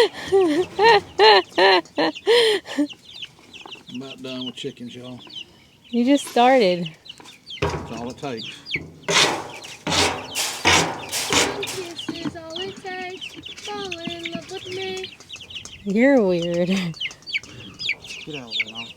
I'm about done with chickens, y'all. You just started. That's all it takes. Kiss is all it takes. Fall in love with me. You're weird. Get out of there, y'all.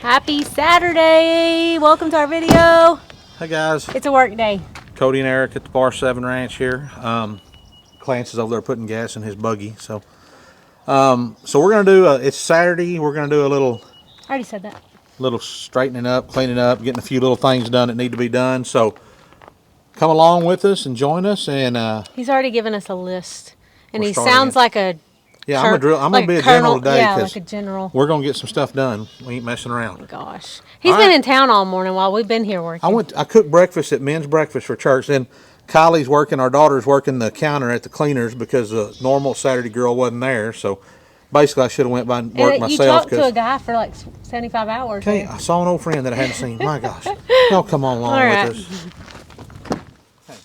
Happy Saturday! Welcome to our video. Hey guys, It's a work day. Cody and Eric at the Bar 7 Ranch here. Clance is over there putting gas in his buggy. So we're gonna do. It's Saturday. We're gonna do a I already said that. little straightening up, cleaning up, getting a few little things done that need to be done. So come along with us and join us. And He's already given us a list, and We're he starting sounds it. like a yeah, I'm gonna like be a colonel. general today Yeah, because like a general. we're gonna get some stuff done. We ain't messing around. Gosh, he's All been right. in town all morning while we've been here working. I cooked breakfast at men's breakfast for church. Then Kylie's working. Our daughter's working the counter at the cleaners because the normal Saturday girl wasn't there. So basically, I should have went by and worked And you myself. talked to a guy for like 75 hours. Okay, there. I saw an old friend that I hadn't seen. My gosh, y'all come on along All right. with us. Okay,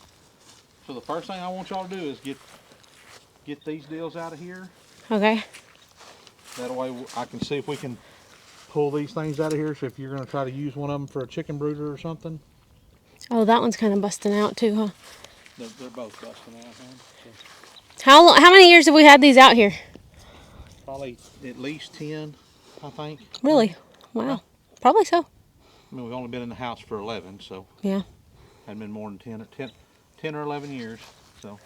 so the first thing I want y'all to do is get these deals out of here. Okay. That way I can see if we can pull these things out of here. So if you're going to try to use one of them for a chicken brooder or something. Oh, that one's kind of busting out too, huh? They're both busting out, man. So How many years have we had these out here? probably at least 10, I think. Really? Wow. Probably so. I mean, we've only been in the house for 11, so Yeah. hadn't been more than 10 or 11 years. So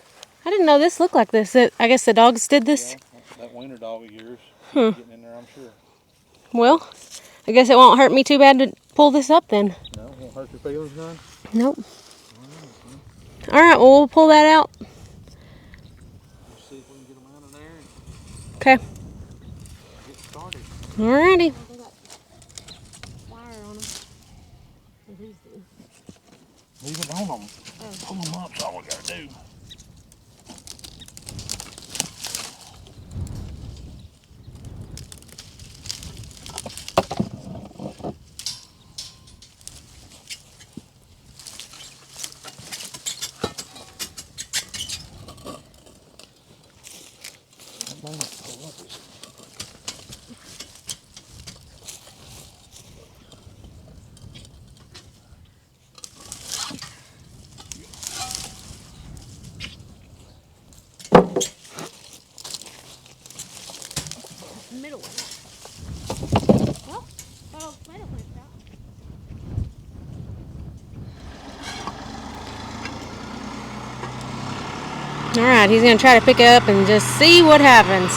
I didn't know this looked like this. I guess the dogs did this. yeah, that wiener dog of yours getting in there, I'm sure. Well, I guess it won't hurt me too bad to pull this up then. No, won't hurt your feelings none. Nope. All right, well, we'll pull that out. Let's see if we can get them out of there and Okay. get started. Alrighty. Leave it on them. Pull them up, that's all we gotta do. Middle one. Well, middle one out. All right, he's going to try to pick it up and just see what happens.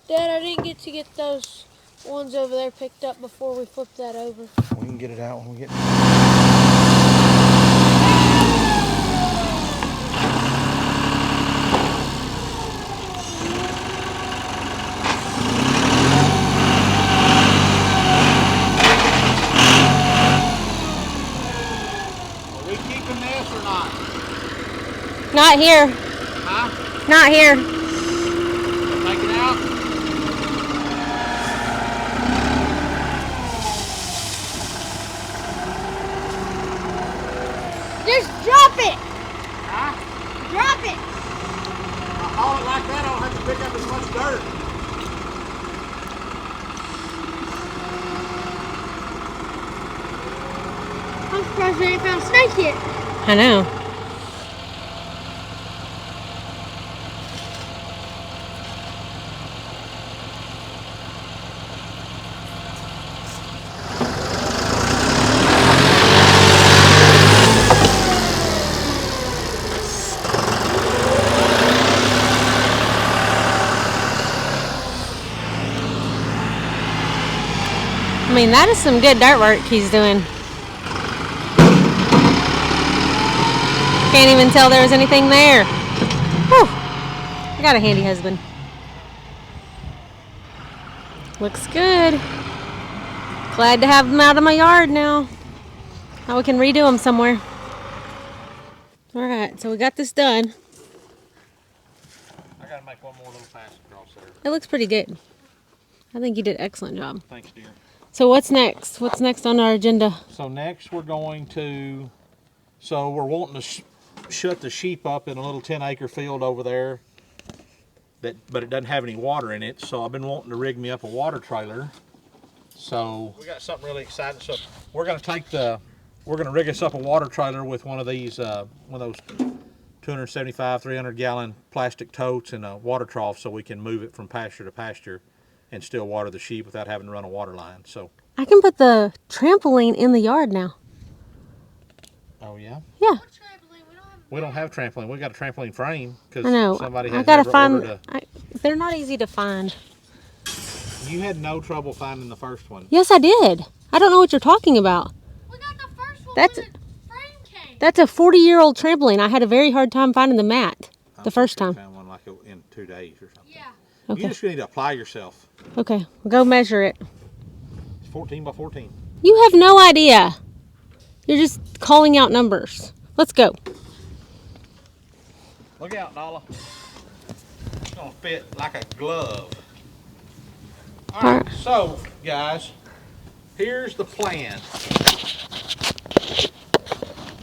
Dad, I didn't get to get those ones over there picked up before we flipped that over. We can get it out when we get. Are we keeping this or not? Not here. Huh? Not here. Take it out. Just drop it! Huh? Drop it! I haul it like that, I don't have to pick up as much dirt. I'm surprised we ain't found a snake yet. I know. I mean, that is some good dirt work he's doing. Can't even tell there was anything there. Whew. I got a handy husband. Looks good. Glad to have them out of my yard now. Now we can redo them somewhere. Alright, so we got this done. I gotta make one more little pass across there. It looks pretty good. I think you did an excellent job. Thanks, dear. So what's next? What's next on our agenda? So next we're going to, we're wanting to shut the sheep up in a little 10-acre field over there. But it doesn't have any water in it, so I've been wanting to rig me up a water trailer. So we got something really exciting. So we're gonna rig us up a water trailer with one of these, one of those 275, 300 gallon plastic totes and a water trough, so we can move it from pasture to pasture and still water the sheep without having to run a water line. So I can put the trampoline in the yard now. oh yeah, Yeah. What trampoline? We don't have we don't have trampoline. We got a trampoline frame because I know. somebody I has gotta never find. ordered They're not easy to find. You had no trouble finding the first one. Yes, I did. I don't know what you're talking about. We got the first one That's- when the frame came. That's a 40-year-old trampoline. I had a very hard time finding the mat the first I time. found one like in 2 days or something. Yeah. Okay. You just need to apply yourself. Okay, we'll go measure it. It's 14 by 14. You have no idea. You're just calling out numbers. Let's go. Look out, Nala. It's gonna fit like a glove. All right, so guys, here's the plan.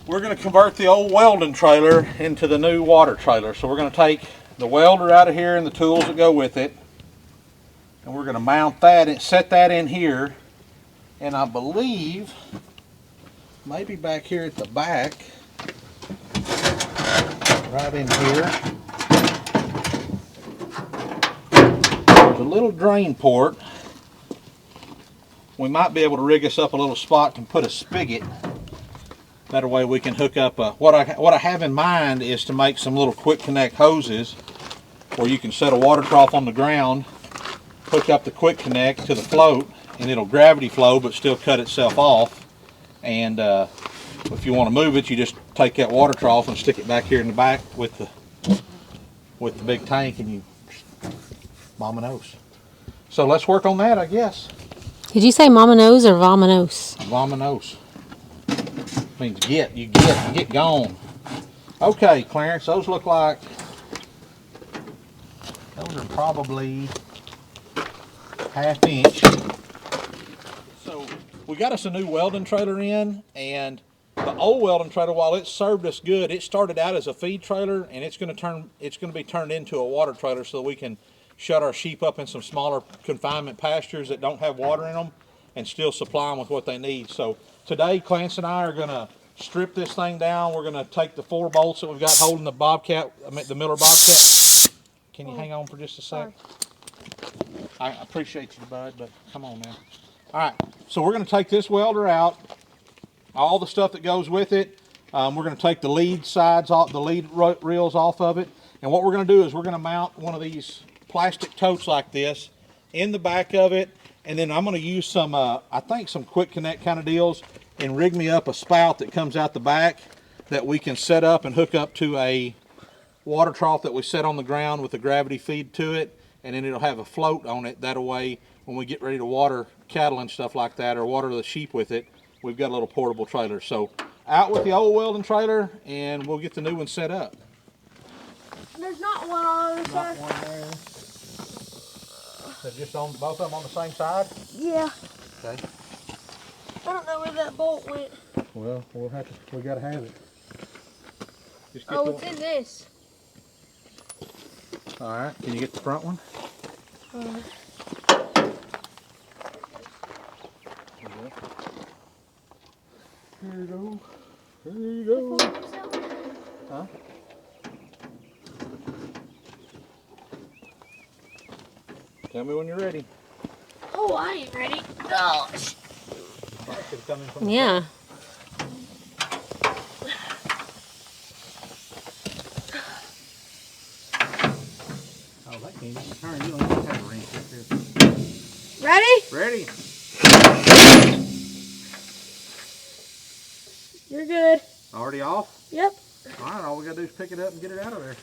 We're gonna convert the old welding trailer into the new water trailer. So we're gonna take the welder out of here and the tools that go with it, and we're gonna mount that and set that in here. And I believe maybe back here at the back, right in here, there's a little drain port. We might be able to rig us up a little spot and put a spigot. That way we can hook up what I have in mind is to make some little quick connect hoses where you can set a water trough on the ground, hook up the quick connect to the float, and it'll gravity flow but still cut itself off. And if you want to move it, you just take that water trough and stick it back here in the back with the big tank, and you mama knows. So let's work on that, I guess. Did you say mama knows or vominos? Mama knows. Means get gone. Okay, Clarence, those look like, those are probably 1/2 inch. So we got us a new welding trailer in, and the old welding trailer, while it served us good, it started out as a feed trailer, and it's going to be turned into a water trailer so we can shut our sheep up in some smaller confinement pastures that don't have water in them and still supply them with what they need. So today, Clance and I are going to strip this thing down. We're going to take the 4 bolts that we've got holding the the Miller Bobcat. Can you hang on for just a sec? I appreciate you, bud, but come on, man. All right, so we're going to take this welder out, all the stuff that goes with it. We're going to take the lead sides off, the lead reels off of it, and what we're going to do is we're going to mount one of these plastic totes like this in the back of it, and then I'm going to use some, I think some quick connect kind of deals, and rig me up a spout that comes out the back that we can set up and hook up to a water trough that we set on the ground with a gravity feed to it, and then it'll have a float on it. That way, when we get ready to water cattle and stuff like that, or water the sheep with it, we've got a little portable trailer. So out with the old welding trailer, and we'll get the new one set up. There's not one on the other Not side. one there. They're just on both of them on the same side? Yeah. Okay. I don't know where that bolt went. Well, we gotta have it. Just get Oh, the it's in this. All right, can you get the front one? Here you go. Here you go. Huh? Tell me when you're ready. Oh, I ain't ready. Gosh. Yeah. Oh, that can't turn. You don't even have a wrench up there. Ready? Ready. Already off? Yep. All right, all we gotta do is pick it up and get it out of there.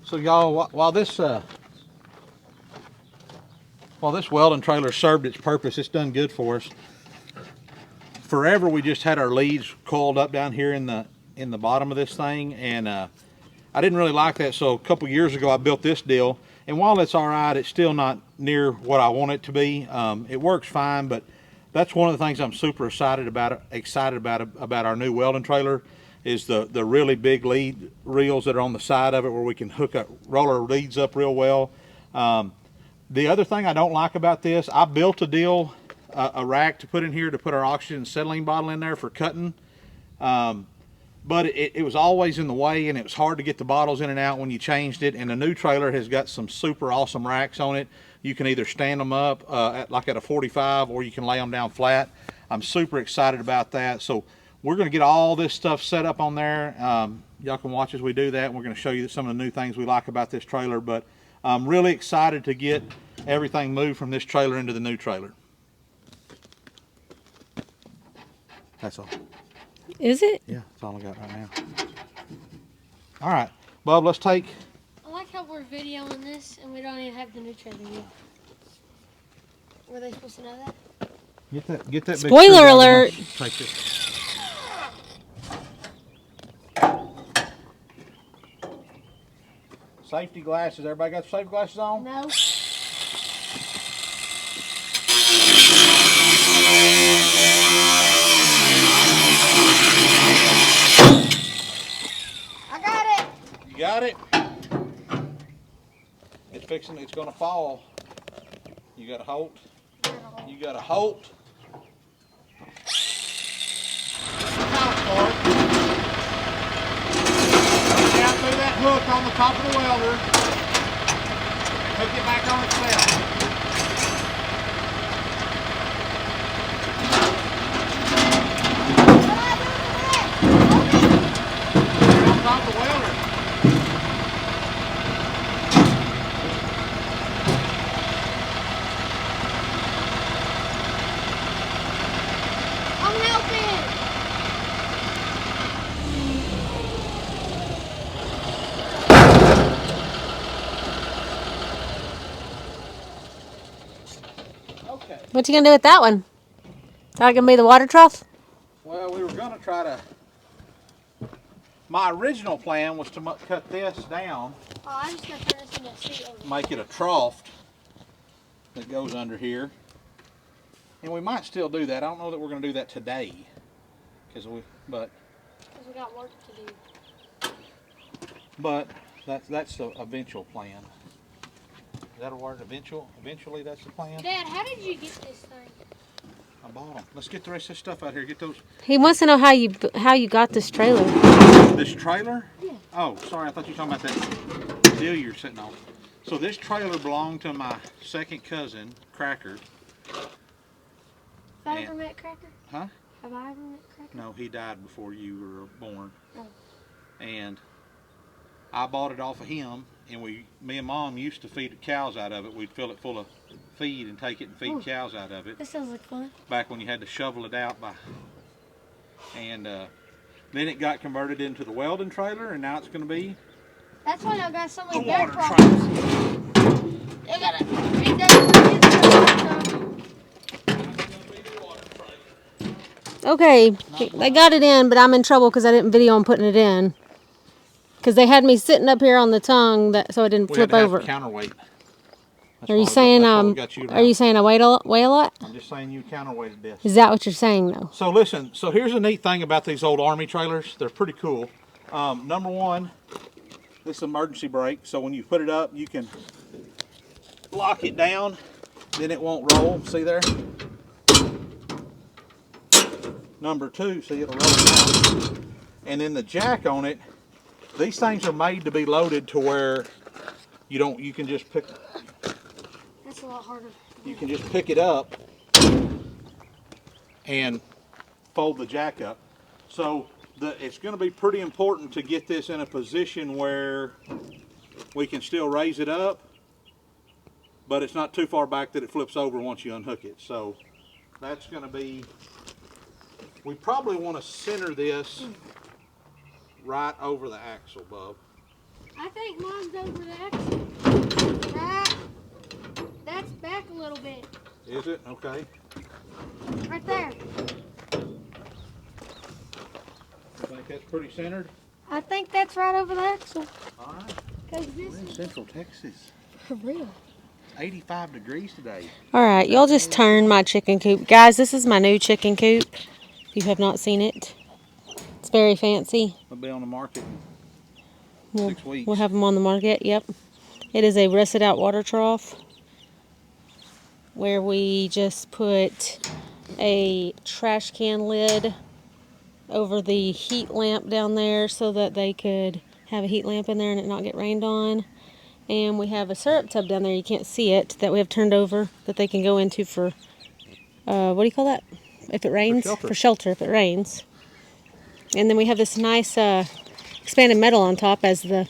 So y'all, while this welding trailer served its purpose, it's done good for us. Forever we just had our leads coiled up down here in the bottom of this thing, and I didn't really like that. So a couple years ago I built this deal, and while it's all right, it's still not near what I want it to be. It works fine, but that's one of the things I'm super excited about our new welding trailer is the really big lead reels that are on the side of it, where we can roll our leads up real well. The other thing I don't like about this, I built a rack to put in here to put our oxygen acetylene bottle in there for cutting, but it was always in the way, and it was hard to get the bottles in and out when you changed it. And the new trailer has got some super awesome racks on it. You can either stand them up like at a 45, or you can lay them down flat. I'm super excited about that. So we're going to get all this stuff set up on there. Y'all can watch as we do that, and we're going to show you some of the new things we like about this trailer. But I'm really excited to get everything moved from this trailer into the new trailer. That's all. Is it? Yeah, that's all I got right now. All right, Bub, let's take... I like how we're videoing this and we don't even have the new trailer yet. Were they supposed to know that? Get that big Spoiler screwdriver. alert. Take this. Safety glasses. Everybody got safety glasses on? No. I got it. You got it? It's gonna fall. You got a hold? You got a hold? Down through that hook on the top of the welder. Hook it back on itself. On top of the welder. I'm helping. Okay. What you gonna do with that one? Is that gonna be the water trough? Well, we were gonna try to. My original plan was to cut this down, Oh, I'm just gonna turn this into a seat over. make it a trough that goes under here, and we might still do that. I don't know that we're gonna do that today, because we got work to do. But that's the eventual plan. Is that a word? Eventually, that's the plan. Dad, how did you get this thing? I bought them. Let's get the rest of this stuff out here. Get those. He wants to know how you got this trailer. This trailer? Yeah. Oh, sorry. I thought you were talking about that deal you're sitting on. So this trailer belonged to my second cousin, Cracker. Have I ever met Cracker? Huh? Have I ever met Cracker? No, he died before you were born. Oh. And I bought it off of him, and me and Mom used to feed the cows out of it. We'd fill it full of feed and take it and feed cows out of it. This sounds like fun. Back when you had to shovel it out and then it got converted into the welding trailer, and now it's going to be That's why y'all got so a many back water problems. trailer. You gotta feed that Okay, they got it in, but I'm in trouble because I didn't video them putting it in. Because they had me sitting up here on the tongue, so it didn't We flip had to have over. counterweight. That's Are why you saying that's why we got you Are you saying I weigh a lot? I'm just saying you counterweighted this. Is that what you're saying though? So listen, so here's a neat thing about these old Army trailers. They're pretty cool. Number one, this emergency brake. So when you put it up, you can lock it down, then it won't roll. See there? Number two, see, it'll roll down. And then the jack on it, these things are made to be loaded to where you can just pick. That's a lot harder. You can just pick it up and fold the jack up. So it's going to be pretty important to get this in a position where we can still raise it up, but it's not too far back that it flips over once you unhook it. So that's going to be, we probably want to center this right over the axle, Bub. I think mine's over the axle. That's back a little bit. Is it? Okay. Right there. I think that's pretty centered. I think that's right over the axle. All right. Cause this We're in is Central Texas. for real. 85 degrees today. All right, y'all just turn my chicken coop. Guys, this is my new chicken coop. If you have not seen it, it's very fancy. It'll be on the market in 6 weeks. We'll have them on the market, yep. It is a rusted out water trough where we just put a trash can lid over the heat lamp down there so that they could have a heat lamp in there and it not get rained on. And we have a syrup tub down there, you can't see it, that we have turned over that they can go into for, what do you call that? If it rains? shelter. For shelter if it rains. And then we have this nice expanded metal on top as the,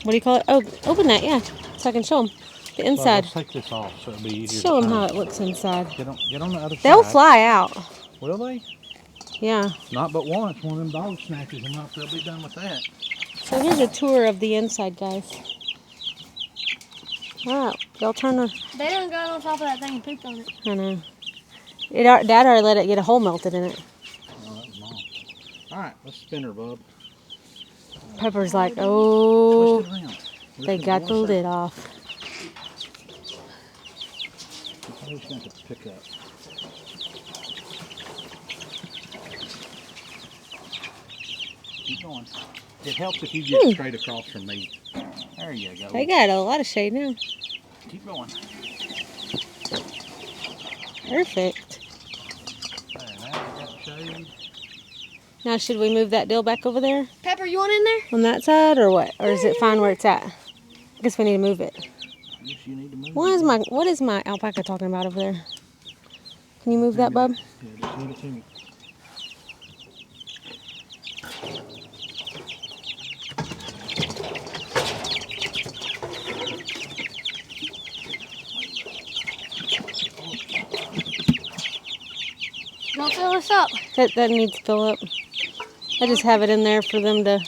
what do you call it? Oh, open that, yeah, so I can show them the inside. Let's take this off so it'll be easier Show to them turn. how it looks inside. Get on the other side. They'll fly out. Will they? Yeah. Not but once. One of them dogs snatches them up. They'll be done with that. So here's a tour of the inside, guys. Alright, y'all turn the... They done got on top of that thing and pooped on it. I know. Dad already let it get a hole melted in it. Oh, that was Mom. Alright, let's spin her, Bub. Pepper's like, oh, Twist it around. they got the lid off. I'm just going to pick up. Keep going. It helps if you get straight across from me. There you go. They got a lot of shade now. Keep going. Perfect. There, now we got shade. Now should we move that deal back over there Pepper, you want in there? on that side or what? Or is it fine where it's at? I guess we need to move it. Yes, you need to move What is my alpaca talking about over there? Can you move that, bub? Yeah, just leave it to me. Don't fill this up. That needs to fill up. I just have it in there for them to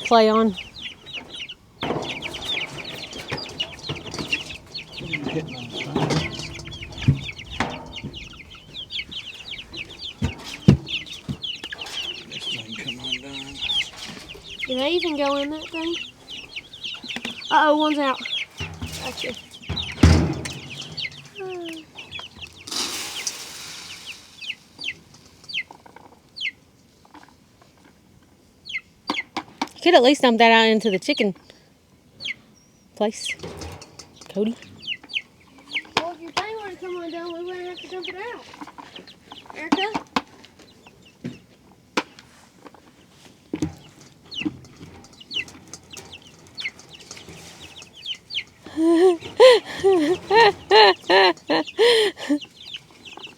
play on. Hitting on the side. This thing come undone. Did they even go in that thing? Uh-oh, one's out. Gotcha. You could at least dump that out into the chicken place, Cody. Well, if your thing were to come undone, we wouldn't have to dump it out. Erica?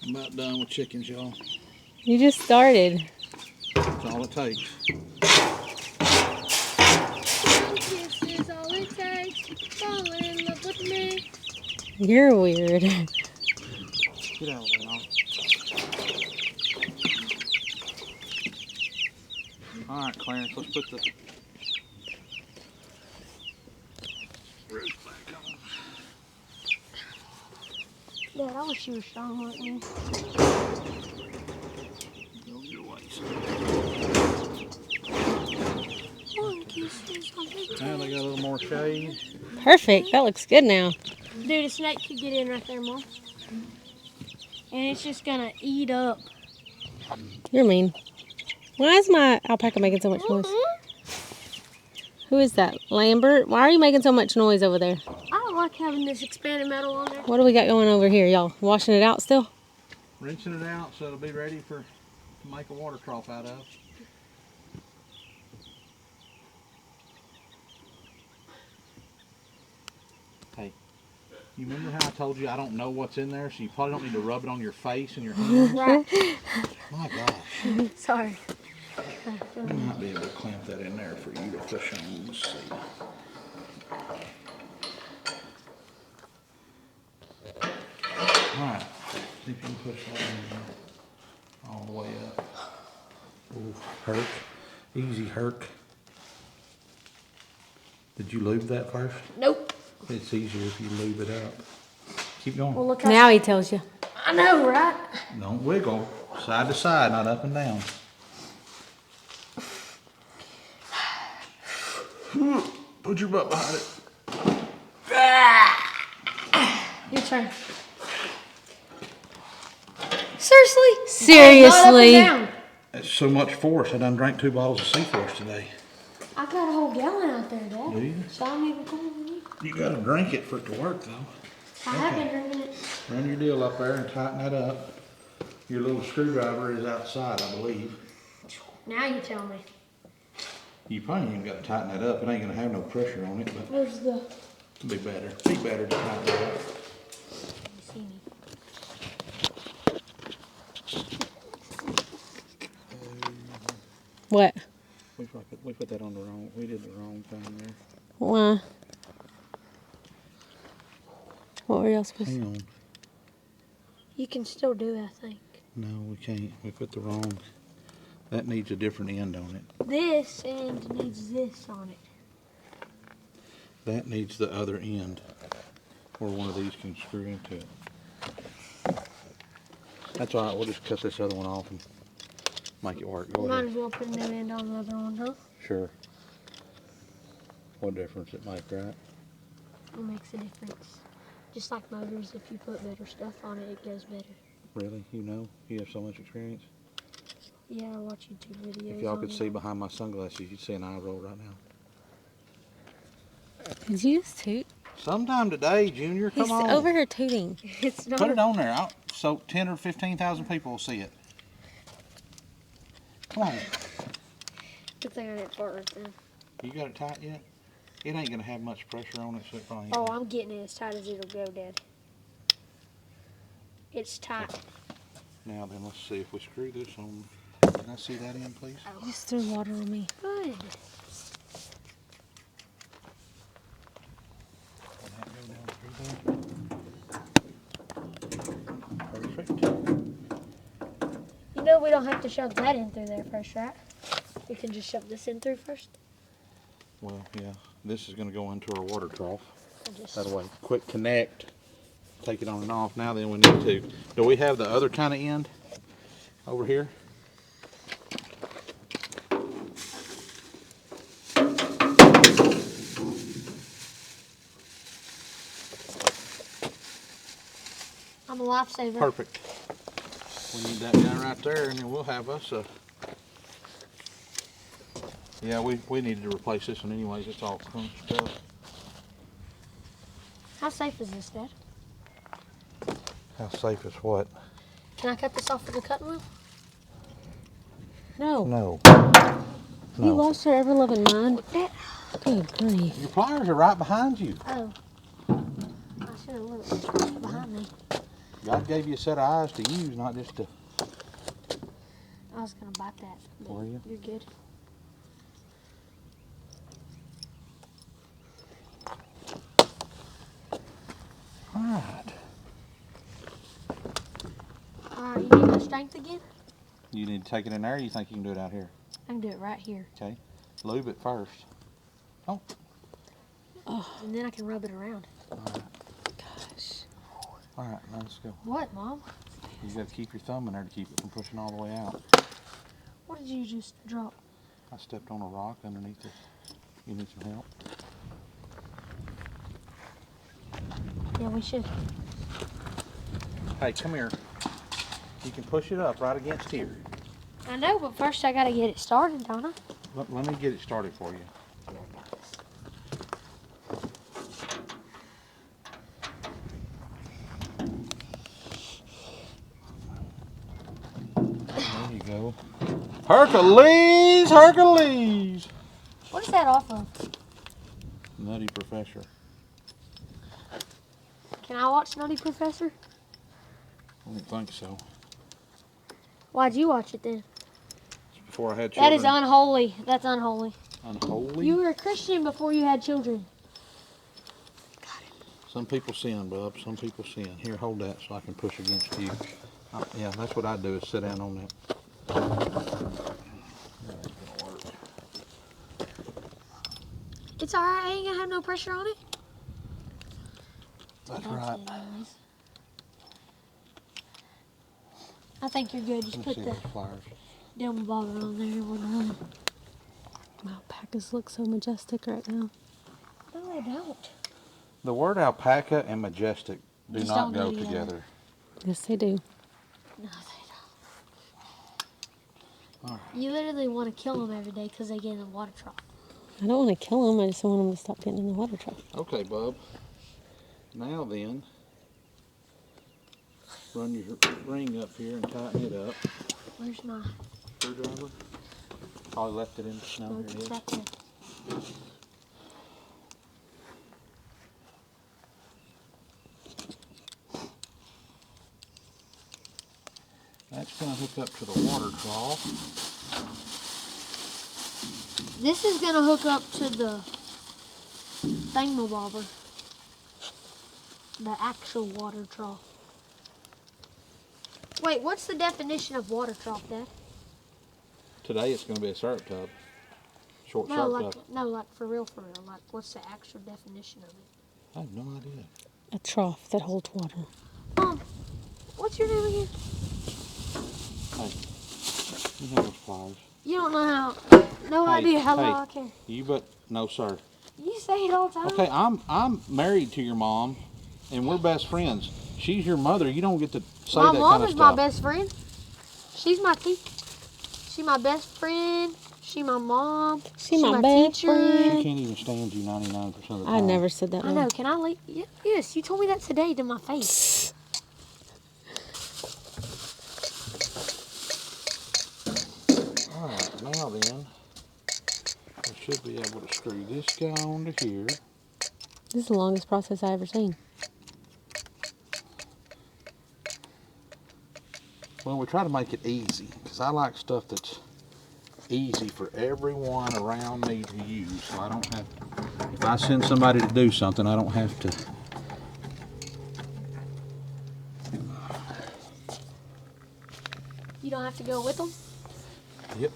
I'm about done with chickens, y'all. You just started. That's all it takes. One kiss is all it takes. Fall in love with me. You're weird. Get out of there, y'all. Alright, Clarence, let's put the roof back on. Dad, I wish you were strong like me. Go your ways. One kiss is all it takes. Now they got a little more shade. Perfect. That looks good now. Dude, a snake could get in right there, Mom. And it's just gonna eat up. You're mean. Why is my alpaca making so much noise? Who is that? Lambert? Why are you making so much noise over there? I don't like having this expanded metal on there. What do we got going over here, y'all? Washing it out still? Rinsing it out so it'll be ready to make a water trough out of. Hey, you remember how I told you I don't know what's in there, so you probably don't need to rub it on your face and your hands? Right. My gosh. Sorry. I might be able to clamp that in there for you to push on. Let's see. Alright. See if you can push that in all the way up. Ooh, Herc. Easy, Herc. Did you lube that first? Nope. It's easier if you lube it up. Keep going. Well, look Now he tells you. I know, right? Don't wiggle. Side to side, not up and down. Put your butt behind it. Your turn. Seriously? Seriously. Not up and down. That's so much force. I done drank 2 bottles of Seaforce today. I got a whole gallon out there, Dad. Do you? So I'm even cooler than you. You gotta drink it for it to work, though. I have been drinking it. Run your deal up there and tighten that up. Your little screwdriver is outside, I believe. Now you tell me. You probably ain't got to tighten that up. It ain't gonna have no pressure on it, but Where's the... it'll be better. Be better to tighten it up. See me. What? We put that on the wrong. We did the wrong thing there. Why? What were y'all supposed to? Hang on. You can still do it, I think. No, we can't. We put the wrong. That needs a different end on it. This end needs this on it. That needs the other end, where one of these can screw into it. That's all right. We'll just cut this other one off and make it work. Go Might ahead. as well put a new end on the other one, huh? Sure. What difference it make, right? It makes a difference. Just like motors, if you put better stuff on it, it goes better. Really? You know? You have so much experience? Yeah, I watch YouTube videos. If y'all on could it. see behind my sunglasses, you'd see an eye roll right now. Did you just toot? Sometime today, Junior, He's come on. over here tooting. It's not. Put it on there. So 10 or 15,000 people will see it. Come on. Good thing I didn't fart right there. You got it tight yet? It ain't gonna have much pressure on it, so it probably. Oh, I'm getting it as tight as it'll go, Dad. It's tight. Now then, let's see if we screw this on. Can I see that in, please? You just threw water on me. Good. Can that go down through there? Perfect. You know we don't have to shove that in through there first, right? We can just shove this in through first. Well, yeah. This is gonna go into our water trough. Or just... That way, quick connect. Take it on and off. Now then, we need to. Do we have the other kind of end over here? I'm a lifesaver. Perfect. We need that guy right there, and then we'll have us a. Yeah, we needed to replace this one anyways. It's all crunched up. How safe is this, Dad? How safe is what? Can I cut this off with a cutting wheel? No. No. You No. lost your ever loving mind. Dad. Good grief. Your pliers are right behind you. Oh. I should have looked behind me. God gave you a set of eyes to use, not just to. I was going to bite that. but Were you? You're good. All right. Alright, you need my strength again? You need to take it in there, or you think you can do it out here? I can do it right here. Okay. Lube it first. Oh. And then I can rub it around. Gosh. All right, now let's go. What, Mom? You got to keep your thumb in there to keep it from pushing all the way out. What did you just drop? I stepped on a rock underneath it. You need some help? Yeah, we should. Hey, come here. You can push it up right against here. I know, but first I gotta get it started, don't I? Let me get it started for you. There you go. Hercules! Hercules! What is that off of? Nutty Professor. Can I watch Nutty Professor? I don't think so. Why'd you watch it then? It's before I had children. That is unholy. That's unholy. Unholy? You were a Christian before you had children. Some people sin, bub. Some people sin. Here, hold that so I can push against you. Yeah, that's what I do is sit down on that. That ain't gonna work. It's alright, I ain't gonna have no pressure on it. That's right. I think you're good. Just Let me put see the those flowers. dome bobber on there and we're done. Alpacas look so majestic right now. No, they don't. The word alpaca and majestic do Just not don't go go together. together. Yes, they do. No, they don't. You literally want to kill them every day because they get in the water trough. I don't want to kill them. I just want them to stop getting in the water trough. Okay, bub. Now then, run your ring up here and tighten it up. Where's my Screwdriver. Probably left it in the snow. smoke? Here it It's is. right there. That's going to hook up to the water trough. This is gonna hook up to the thingamabobber, the actual water trough. Wait, what's the definition of water trough, Dad? Today it's going to be a syrup tub. Short No, syrup like tub. for real. Like, what's the actual definition of it? I have no idea. A trough that holds water. What's your name again? Hey, you have those flowers. You don't know how. No Hey, idea how hey. well I care. You but no sir. You say it all the time. Okay, I'm married to your mom, and we're best friends. She's your mother. You don't get to say My that mom kind of is stuff. my best friend. She's my teacher. She my best friend. She my mom. She my best teacher. friend. She can't even stand you 99% of the time. I never said that. I know. Can I leave? Yes, you told me that today to my face. All right, now then, I should be able to screw this guy onto here. This is the longest process I ever seen. Well, we try to make it easy, because I like stuff that's easy for everyone around me to use. So I don't have, if I send somebody to do something, I don't have to. You don't have to go with them. Yep.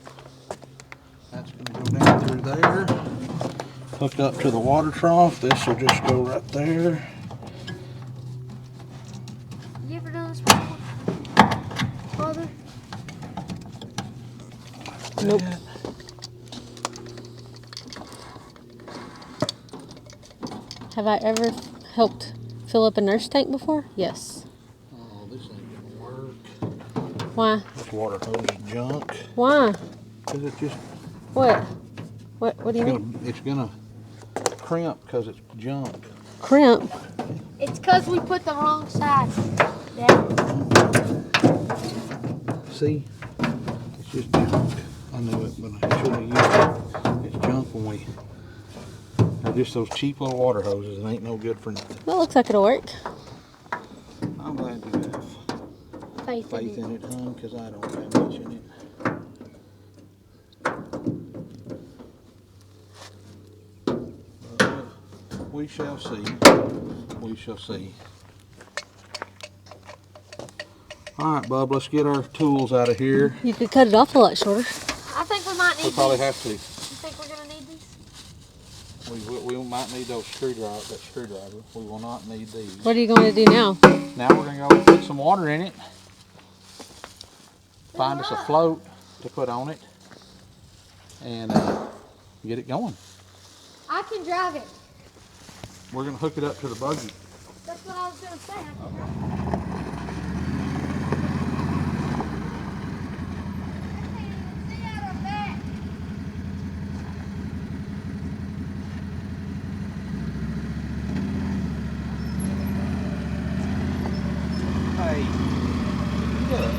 That's going to go down through there. Hook up to the water trough. This will just go right there. You ever done this before, Father? Nope. Have I ever helped fill up a nurse tank before? Yes. Oh, this ain't going to work. Why? This water hose is junk. Why? Because it's just, What? What do you mean? it's going to crimp because it's junk. Crimp? It's because we put the wrong side down. See? It's just junk. I knew it, but I should have used it. It's junk when we... They're just those cheap little water hoses and ain't no good for nothing. That looks like it'll work. I'm glad you have Faith faith in in it. it, hon, because I don't have much in it. But we shall see. We shall see. All right, Bub, let's get our tools out of here. You could cut it off a lot shorter. I think we might need We'll probably these. have to. You think we're gonna need these? We might need those screwdriver. We will not need these. What are you going to do now? Now we're going to go put some water in it. Find us a float to put on it. And get it going. I can drive it. We're going to hook it up to the buggy. That's what I was gonna say. I can drive it. Hey, look.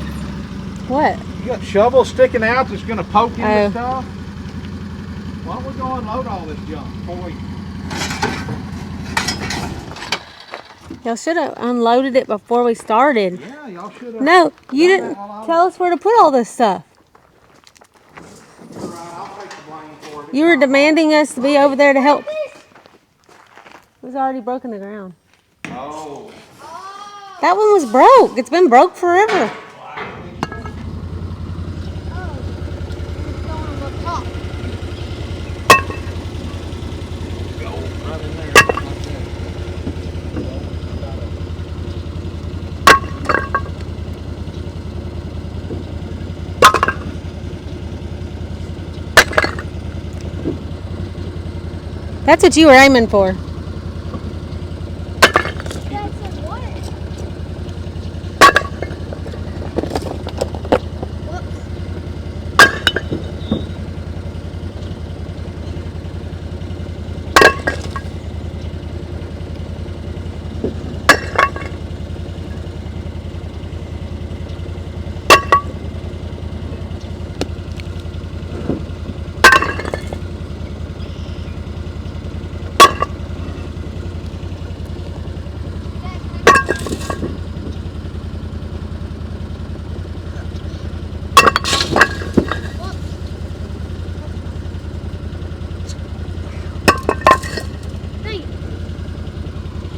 What? You got shovels sticking out that's going to poke into Oh. stuff? Why don't we go unload all this junk before we... Y'all should have unloaded it before we started. Yeah, y'all should have... No, you didn't tell us where to put all this stuff. All right, I'll take the blame for it. You were demanding us to be over there to help. It was already broken the ground. Oh. That one was broke. It's been broke forever. Go right in there. That's what you were aiming for.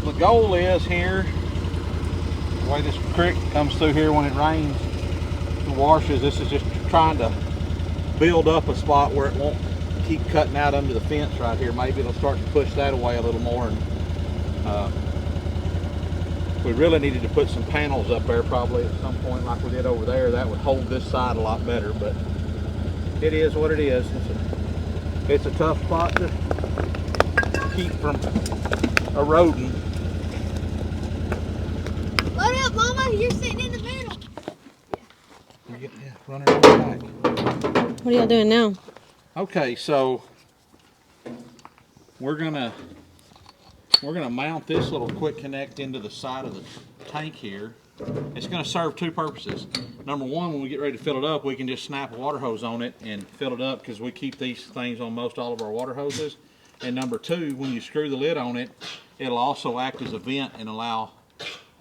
The goal is here, the way this creek comes through here when it rains and washes, this is just trying to build up a spot where it won't keep cutting out under the fence right here. Maybe it'll start to push that away a little more. And we really needed to put some panels up there probably at some point like we did over there. That would hold this side a lot better, but it is what it is. It's a tough spot to keep from eroding. Load up, Mama. You're sitting in the middle. Yeah, run it on the back. What are y'all doing now? Okay, so we're gonna mount this little quick connect into the side of the tank here. It's gonna serve two purposes. Number one, when we get ready to fill it up, we can just snap a water hose on it and fill it up because we keep these things on most all of our water hoses. And number two, when you screw the lid on it, it'll also act as a vent and allow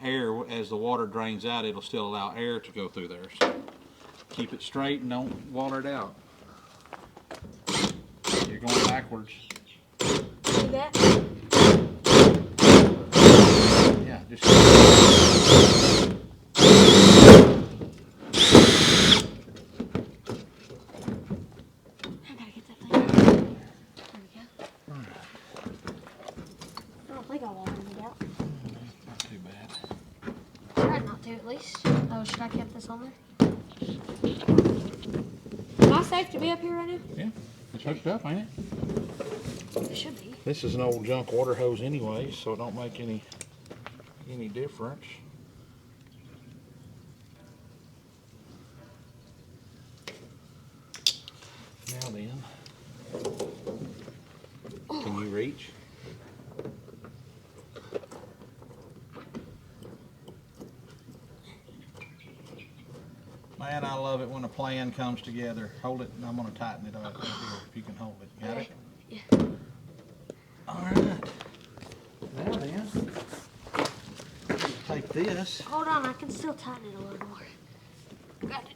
air. As the water drains out, it'll still allow air to go through there. So keep it straight and don't water it out. You're going backwards. Do that. Yeah, just. I gotta get that thing out. There we go. I don't think I watered it out. Not too bad. Tried not to at least. Oh, should I keep this on there? Am I safe to be up here right now? Yeah, it's hooked up, ain't it? It should be. This is an old junk water hose anyway, so it don't make any difference. Now then, can you reach? Man, I love it when a plan comes together. Hold it, and I'm going to tighten it up here, if you can hold it. Got it? Yeah. All right. Now then, take this. Hold on, I can still tighten it a little more. Got it.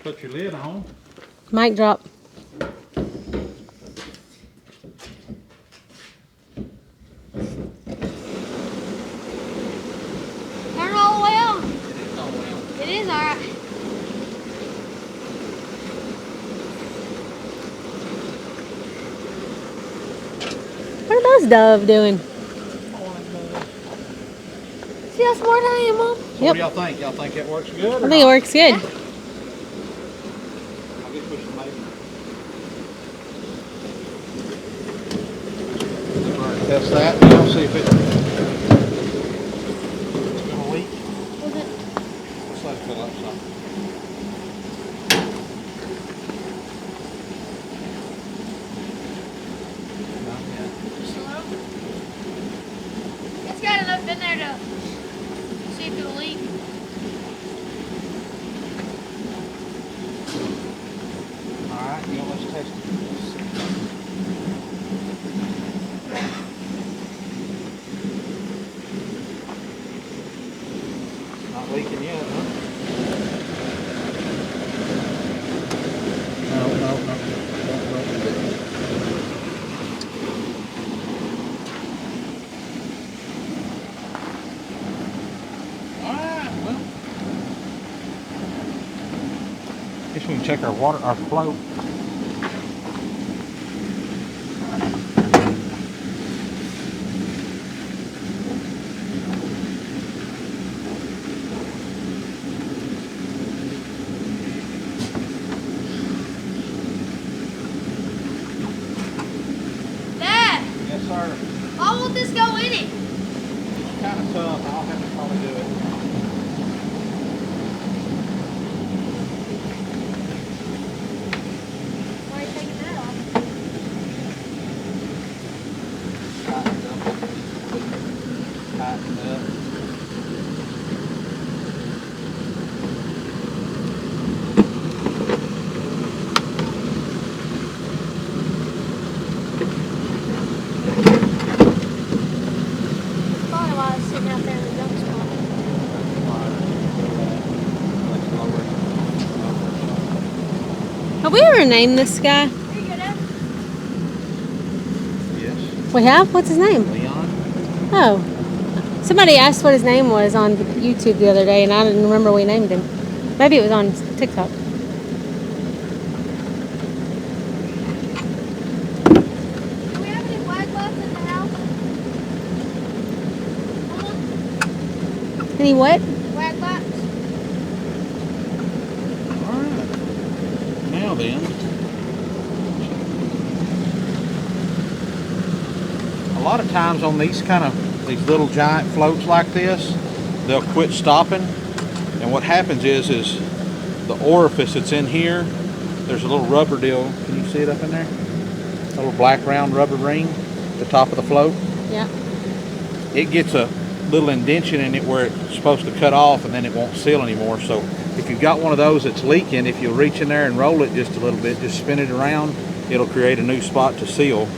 Put your lid on. Mic drop. Turn all the way on. It is all well. It is alright. What are those dove doing? See how smart I am, Mom? So Yep. what do y'all think? Y'all think it works good? I think it works good. I guess we should maybe test that now, see if it's gonna leak. Was it? Let's let it fill up some. Not yet. Just a little? It's got enough in there to see if it'll leak. Alright, yeah, let's test it. Not leaking yet, huh? No. Guess we can check our water, our flow. Dad, Yes, sir. why won't this go in it? It's kind of tough. I'll have to probably do it. Why are you taking that off? Tighten up. Probably why it's sitting out there in the dump spot. Have we ever named this guy? There you go, Dad. Yes. We have? What's his name? Leon. Oh. Somebody asked what his name was on YouTube the other day, and I didn't remember we named him. Maybe it was on TikTok. Do we have any flag left in the house? Any what? Flag box? All right. Now then. A lot of times on these these little giant floats like this, they'll quit stopping, and what happens is the orifice that's in here, there's a little rubber deal. Can you see it up in there? A little black round rubber ring at the top of the float. Yeah. It gets a little indention in it where it's supposed to cut off, and then it won't seal anymore. So if you've got one of those that's leaking, if you reach in there and roll it just a little bit, just spin it around, it'll create a new spot to seal,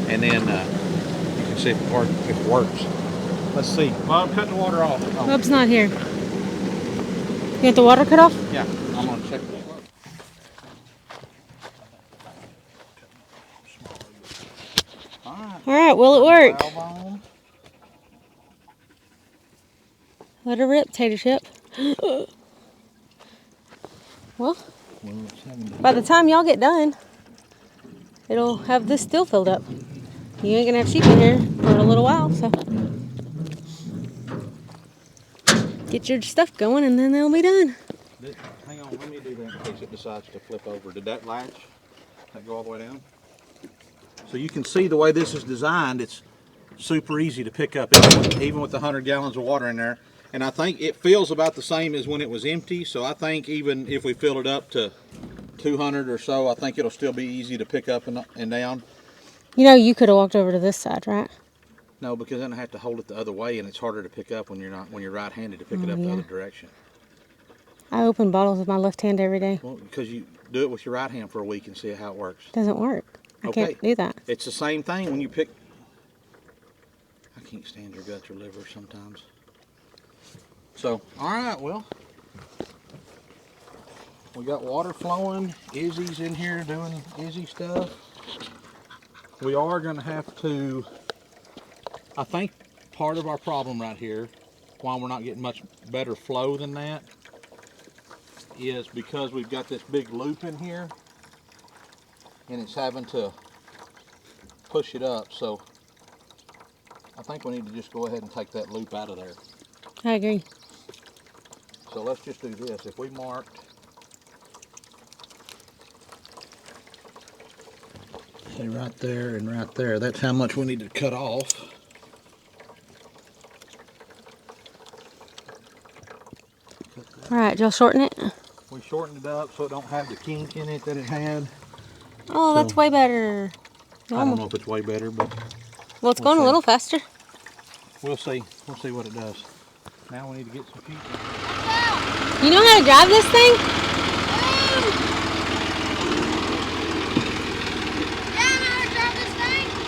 and then you can see if it works. Let's see. Bob, cut the water off. Oh, Bub's not here. You want the water cut off? yeah, I'm gonna check this one. All right. All right, will it work? Valve on. Let her rip, tater chip. Well, by the time y'all get done, it'll have this still filled up. You ain't gonna have sheep in here for a little while, so get your stuff going and then they'll be done. Hang on, let me do that in case it decides to flip over. Did that latch? That go all the way down? So you can see the way this is designed, it's super easy to pick up, even with the 100 gallons of water in there. And I think it feels about the same as when it was empty, so I think even if we fill it up to 200 or so, I think it'll still be easy to pick up and down. You know, you could have walked over to this side, right? No, because then I have to hold it the other way, and it's harder to pick up when you're right-handed to pick it up the yeah. other direction. I open bottles with my left hand every day. Well, because you do it with your right hand for a week and see how it works. Doesn't work. I Okay. can't do that. It's the same thing when you pick. I can't stand your guts or liver sometimes. So, all right, well, we got water flowing. Izzy's in here doing Izzy stuff. We are going to have to, I think part of our problem right here, why we're not getting much better flow than that, is because we've got this big loop in here and it's having to push it up. So I think we need to just go ahead and take that loop out of there. I agree. So let's just do this. If we marked, say right there and right there, that's how much we need to cut off. All right, y'all shorten it? We shortened it up so it don't have the kink in it that it had. Oh, that's way better. I don't know if it's way better, but Well, it's we'll going a see. little faster. We'll see. We'll see what it does. Now we need to get some feet. You know how to drive this thing? Yeah, I know how to drive this thing.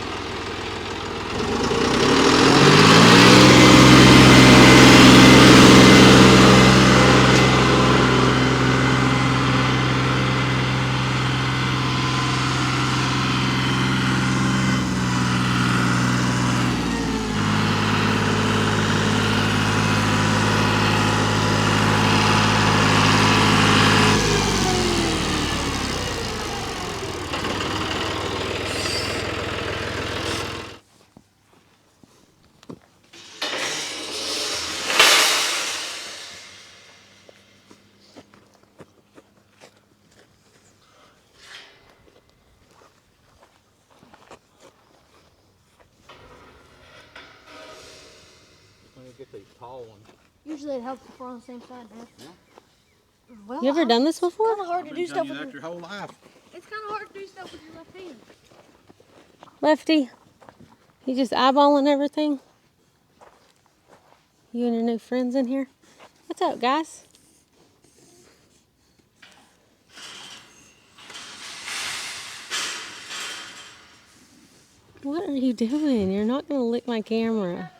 tall one. Usually it helps if we're on the same side, man. Yeah. Well, You ever done this before? It's kind of hard to I've do been stuff telling you with that your whole life. It's kind of hard to do stuff with your left hand. Lefty, you just eyeballing everything? You and your new friends in here? What's up, guys? What are you doing? You're not going to lick my camera.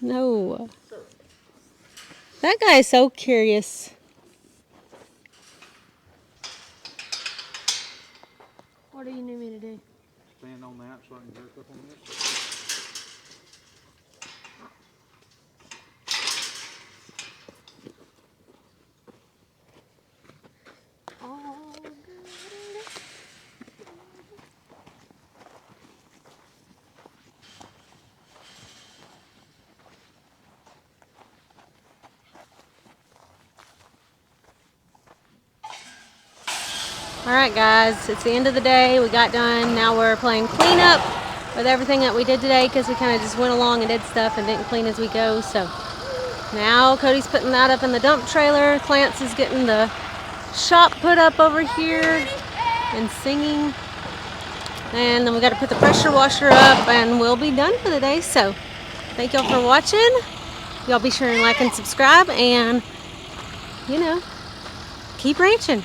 No. That guy is so curious. What do you need me to do? Stand on that so I can jerk up on this. Oh, good. Alright guys, it's the end of the day. We got done. Now we're playing cleanup with everything that we did today because we kind of just went along and did stuff and didn't clean as we go. So now Cody's putting that up in the dump trailer. Clance is getting the shop put up over here and singing. And then we got to put the pressure washer up and we'll be done for the day. So thank y'all for watching. Y'all be sure and like and subscribe and, you know, keep ranching.